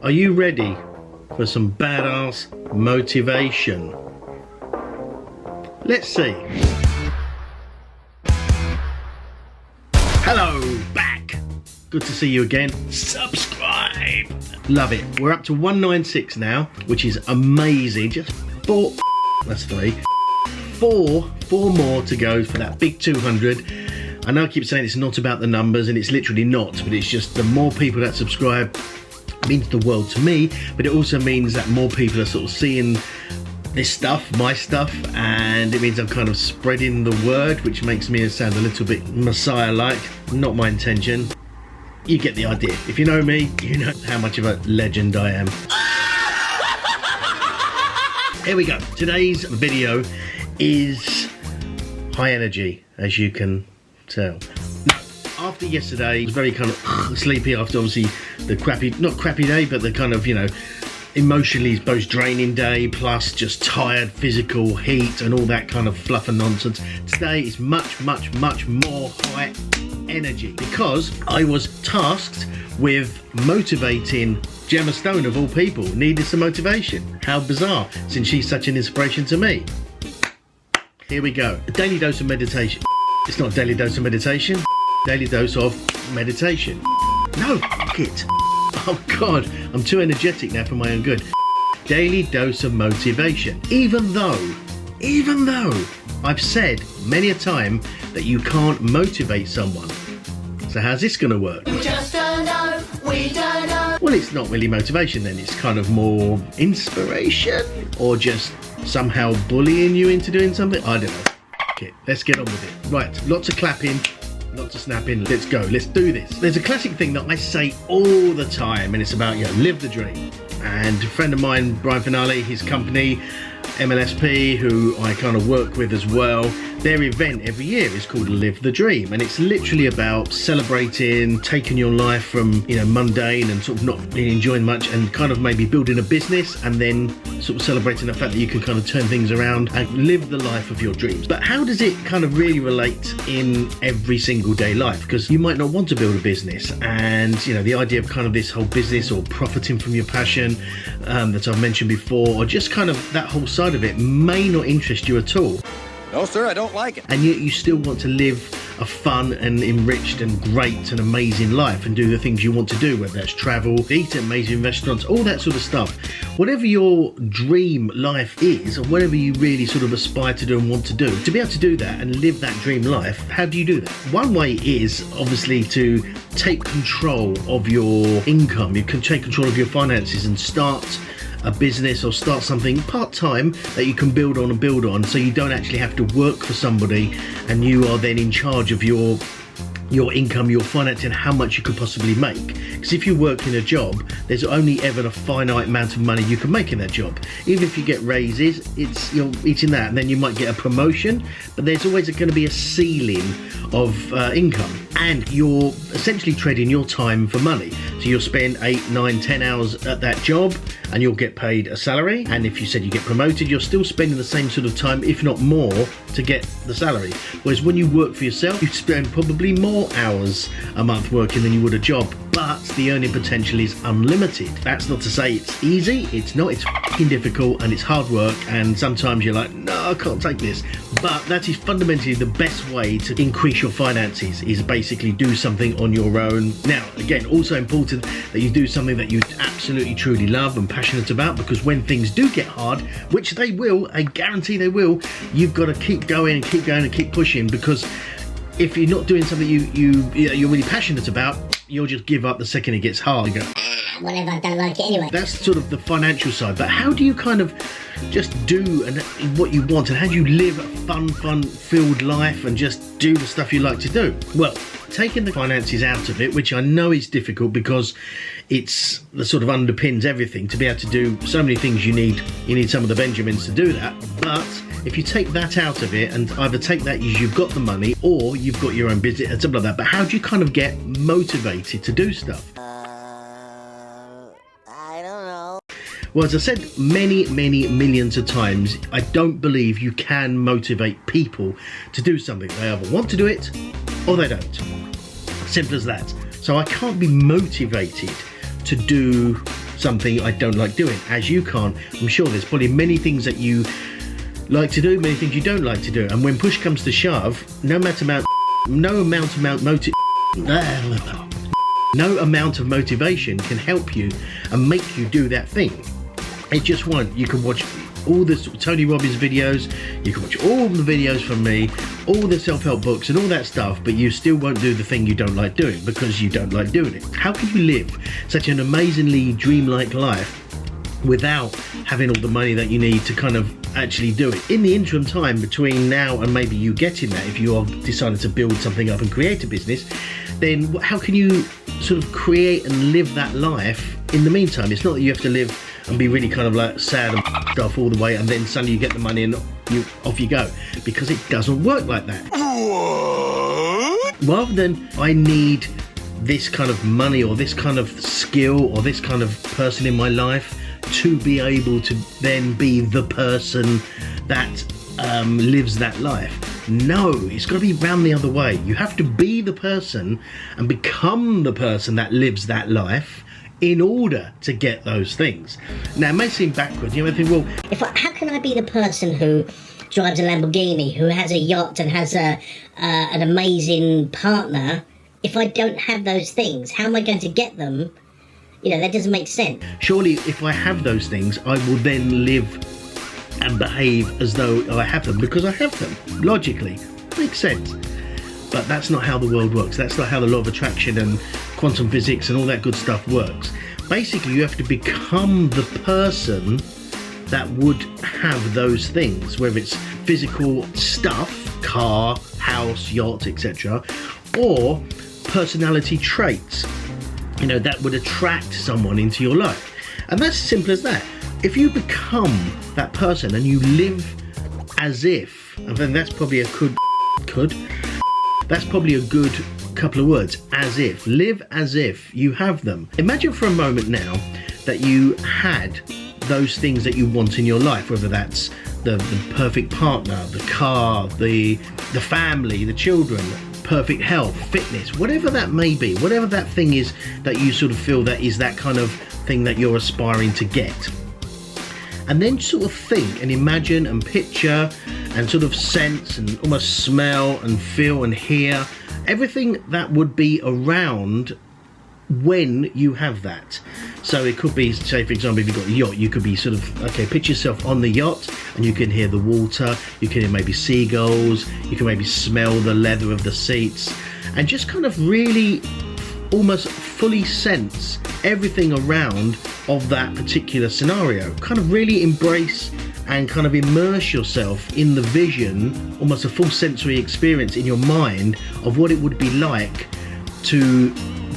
Are you ready for some badass motivation? Let's see. Hello, back. Good to see you again. Subscribe. Love it. We're up to 196 now, which is amazing. Just four more to go for that big 200. I know I keep saying it's not about the numbers, and it's literally not, but it's just the more people that subscribe means the world to me, but it also means that more people are sort of seeing this stuff, my stuff, and it means I'm kind of spreading the word, which makes me sound a little bit Messiah-like. Not my intention. You get the idea. If you know me, you know how much of a legend I am. Here we go. Today's video is high energy, as you can tell. After yesterday, I was very kind of sleepy after obviously the not crappy day, but the kind of, you know, emotionally both draining day, plus just tired, physical heat and all that kind of fluff and nonsense. Today is much more high energy because I was tasked with motivating Gemma Stone, of all people. Needed some motivation. How bizarre, since she's such an inspiration to me. Here we go. A daily dose of meditation. It's not a daily dose of meditation. Daily dose of meditation. No, fuck it. Oh God, I'm too energetic now for my own good. Daily dose of motivation. Even though I've said many a time that you can't motivate someone. So how's this gonna work? We just don't know, we don't know. Well, it's not really motivation then, it's kind of more inspiration, or just somehow bullying you into doing something. I don't know. Okay, let's get on with it. Right, lots of clapping. Lots of snapping. Let's go. Let's do this. There's a classic thing that I say all the time, and it's about, you know, live the dream. And a friend of mine, Brian Finale, his company, MLSP, who I kind of work with as well, their event every year is called Live the Dream, and it's literally about celebrating, taking your life from, you know, mundane and sort of not really enjoying much, and kind of maybe building a business, and then sort of celebrating the fact that you can kind of turn things around and live the life of your dreams. But how does it kind of really relate in every single day life? Because you might not want to build a business, and, you know, the idea of kind of this whole business or profiting from your passion that I've mentioned before, or just kind of that whole side of it may not interest you at all. No, sir, I don't like it. And yet you still want to live a fun and enriched and great and amazing life and do the things you want to do, whether that's travel, eat at amazing restaurants, all that sort of stuff. Whatever your dream life is, or whatever you really sort of aspire to do and want to do, to be able to do that and live that dream life, how do you do that? One way is obviously to take control of your income. You can take control of your finances and start a business or start something part-time that you can build on, so you don't actually have to work for somebody, and you are then in charge of your income, your finance, and how much you could possibly make. Because if you work in a job, there's only ever a finite amount of money you can make in that job. Even if you get raises, you're eating that, and then you might get a promotion, but there's always going to be a ceiling of income, and you're essentially trading your time for money. So you'll spend 8, 9, 10 hours at that job, and you'll get paid a salary, and if you said you get promoted, you're still spending the same sort of time, if not more, to get the salary. Whereas when you work for yourself, you spend probably more hours a month working than you would a job, but the earning potential is unlimited. That's not to say it's easy, it's not, it's fucking difficult, and it's hard work, and sometimes you're like, no, I can't take this. But that is fundamentally the best way to increase your finances, is basically do something on your own. Now, again, also important that you do something that you absolutely truly love and passionate about, because when things do get hard, which they will, I guarantee they will, you've got to keep going and keep pushing, because if you're not doing something you're really passionate about, you'll just give up the second it gets hard. You go, whatever, I don't like it anyway. That's sort of the financial side, but how do you kind of just do and what you want, and how do you live a fun-filled life and just do the stuff you like to do? Well, taking the finances out of it, which I know is difficult because it's the sort of underpins everything. To be able to do so many things, you need some of the Benjamins to do that. But if you take that out of it, and either take that as you've got the money, or you've got your own business and something like that, but how do you kind of get motivated to do stuff? I don't know. Well, as I said many millions of times, I don't believe you can motivate people to do something. They either want to do it or they don't. Simple as that. So I can't be motivated to do something I don't like doing, as you can't. I'm sure there's probably many things that you like to do, many things you don't like to do, and when push comes to shove, no amount of motivation can help you and make you do that thing. It just won't. You can watch all the Tony Robbins videos, you can watch all the videos from me, all the self-help books and all that stuff, but you still won't do the thing you don't like doing because you don't like doing it. How can you live such an amazingly dreamlike life without having all the money that you need to kind of actually do it? In the interim time between now and maybe you getting that, if you are decided to build something up and create a business, then how can you sort of create and live that life in the meantime? It's not that you have to live and be really kind of like sad and stuff all the way and then suddenly you get the money and off you go, because it doesn't work like that. Rather than I need this kind of money or this kind of skill or this kind of person in my life to be able to then be the person that lives that life. No, it's got to be round the other way. You have to be the person and become the person that lives that life in order to get those things. Now, it may seem backwards. You might think, well, How can I be the person who drives a Lamborghini, who has a yacht and has an amazing partner, if I don't have those things? How am I going to get them? You know, that doesn't make sense. Surely if I have those things, I will then live and behave as though I have them because I have them. Logically, makes sense. But that's not how the world works. That's not how the law of attraction and quantum physics and all that good stuff works. Basically, you have to become the person that would have those things, whether it's physical stuff, car, house, yacht, etc., or personality traits, you know, that would attract someone into your life. And that's as simple as that. If you become that person and you live as if, and then that's probably that's probably a good couple of words, as if. Live as if you have them. Imagine for a moment now that you had those things that you want in your life, whether that's the perfect partner, the car, the family, the children, perfect health, fitness, whatever that may be, whatever that thing is that you sort of feel that is that kind of thing that you're aspiring to get. And then sort of think and imagine and picture and sort of sense and almost smell and feel and hear everything that would be around when you have that. So it could be, say for example, if you've got a yacht, you could be sort of, okay, picture yourself on the yacht and you can hear the water, you can hear maybe seagulls, you can maybe smell the leather of the seats, and just kind of really almost fully sense everything around of that particular scenario. Kind of really embrace and kind of immerse yourself in the vision, almost a full sensory experience in your mind of what it would be like to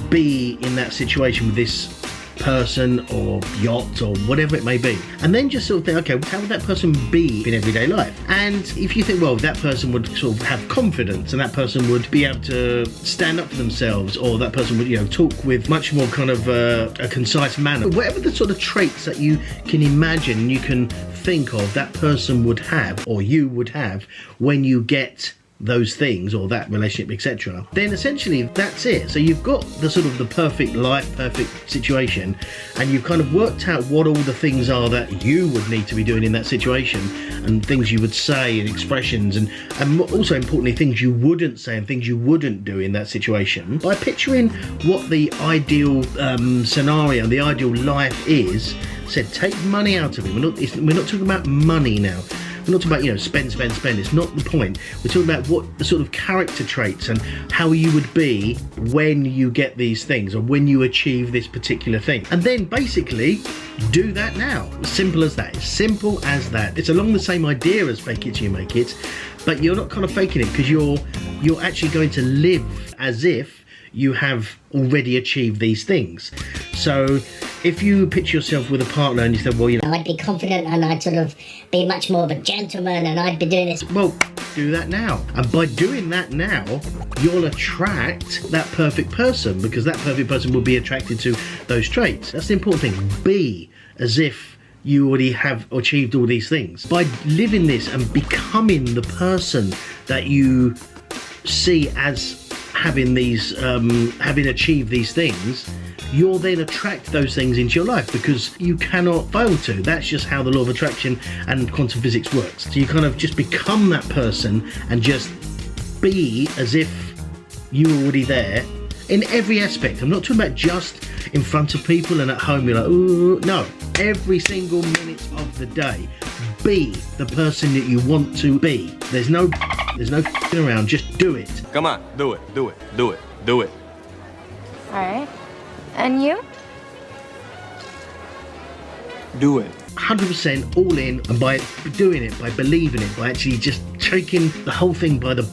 be in that situation with this person or yacht or whatever it may be. And then just sort of think, okay, how would that person be in everyday life? And if you think, well, that person would sort of have confidence and that person would be able to stand up for themselves, or that person would, you know, talk with much more kind of a concise manner. Whatever the sort of traits that you can imagine, you can think of that person would have, or you would have, when you get those things or that relationship, etc., then essentially that's it. So you've got the sort of the perfect life, perfect situation, and you've kind of worked out what all the things are that you would need to be doing in that situation, and things you would say and expressions, and also importantly things you wouldn't say and things you wouldn't do in that situation. By picturing what the ideal scenario, the ideal life is, said take money out of it. We're not talking about money now. We're not talking about, you know, spend. It's not the point. We're talking about what the sort of character traits and how you would be when you get these things or when you achieve this particular thing. And then basically do that now. Simple as that. It's simple as that. It's along the same idea as fake it till you make it, but you're not kind of faking it because you're actually going to live as if you have already achieved these things. So if you picture yourself with a partner and you say, well, you know, I'd be confident and I'd sort of be much more of a gentleman and I'd be doing this. Well, do that now. And by doing that now, you'll attract that perfect person, because that perfect person will be attracted to those traits. That's the important thing. Be as if you already have achieved all these things. By living this and becoming the person that you see as having these, having achieved these things, you'll then attract those things into your life because you cannot fail to. That's just how the law of attraction and quantum physics works. So you kind of just become that person and just be as if you're already there in every aspect. I'm not talking about just in front of people and at home you're like, ooh, no. Every single minute of the day, be the person that you want to be. There's no around, just do it. Come on, do it, do it, do it, do it. All right. And you? Do it. 100% all in, and by doing it, by believing it, by actually just taking the whole thing by the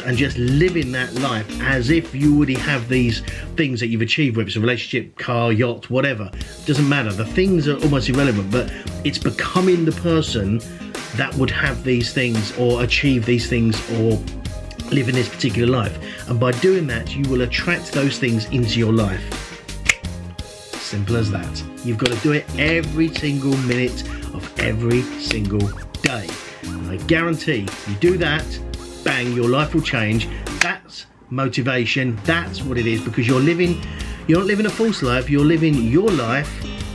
and just living that life as if you already have these things that you've achieved, whether it's a relationship, car, yacht, whatever. Doesn't matter. The things are almost irrelevant, but it's becoming the person that would have these things or achieve these things or live in this particular life. And by doing that, you will attract those things into your life. Simple as that. You've got to do it every single minute of every single day. And I guarantee you do that, bang, your life will change. That's motivation. That's what it is, because you're not living a false life, you're living your life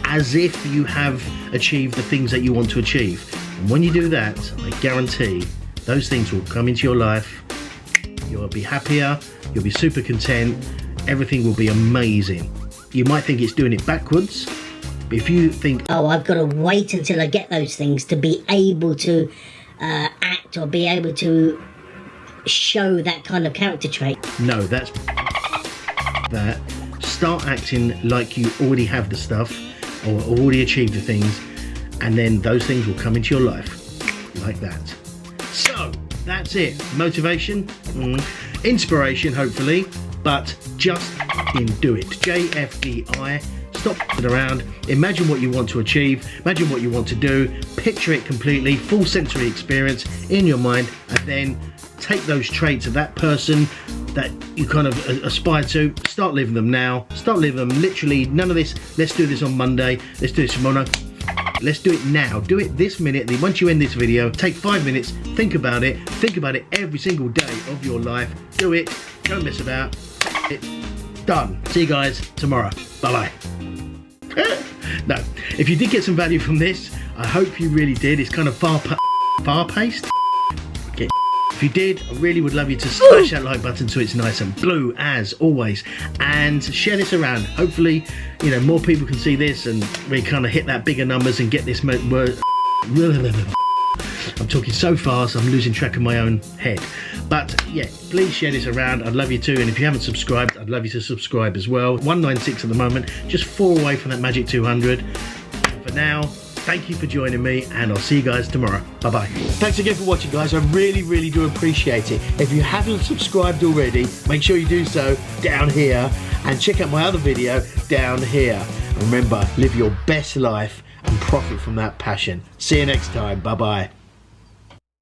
as if you have achieved the things that you want to achieve. And when you do that, I guarantee those things will come into your life. You'll be happier, you'll be super content, everything will be amazing. You might think it's doing it backwards, but if you think, oh, I've got to wait until I get those things to be able to act or be able to show that kind of character trait. no, that's that. Start acting like you already have the stuff or already achieved the things, and then those things will come into your life like that. So that's it. Motivation, inspiration, hopefully, but just do it. JFDI. Stop around. Imagine what you want to achieve. Imagine what you want to do. Picture it completely. Full sensory experience in your mind, and then take those traits of that person that you kind of aspire to. Start living them now. Start living them. Literally, none of this. Let's do this on Monday. Let's do this tomorrow. Let's do it now. Do it this minute. Once you end this video, take 5 minutes. Think about it. Think about it every single day of your life. Do it. Don't mess about. It's done. See you guys tomorrow. Bye bye. No, if you did get some value from this, I hope you really did. It's kind of far-paced. If you did, I really would love you to smash that like button so it's nice and blue as always, and share this around. Hopefully, you know, more people can see this and we kind of hit that bigger numbers and get this word. I'm talking so fast, I'm losing track of my own head. But yeah, please share this around. I'd love you to. And if you haven't subscribed, I'd love you to subscribe as well. 196 at the moment, just 4 away from that magic 200. And for now, thank you for joining me, and I'll see you guys tomorrow. Bye-bye. Thanks again for watching, guys. I really, really do appreciate it. If you haven't subscribed already, make sure you do so down here, and check out my other video down here. And remember, live your best life and profit from that passion. See you next time. Bye-bye.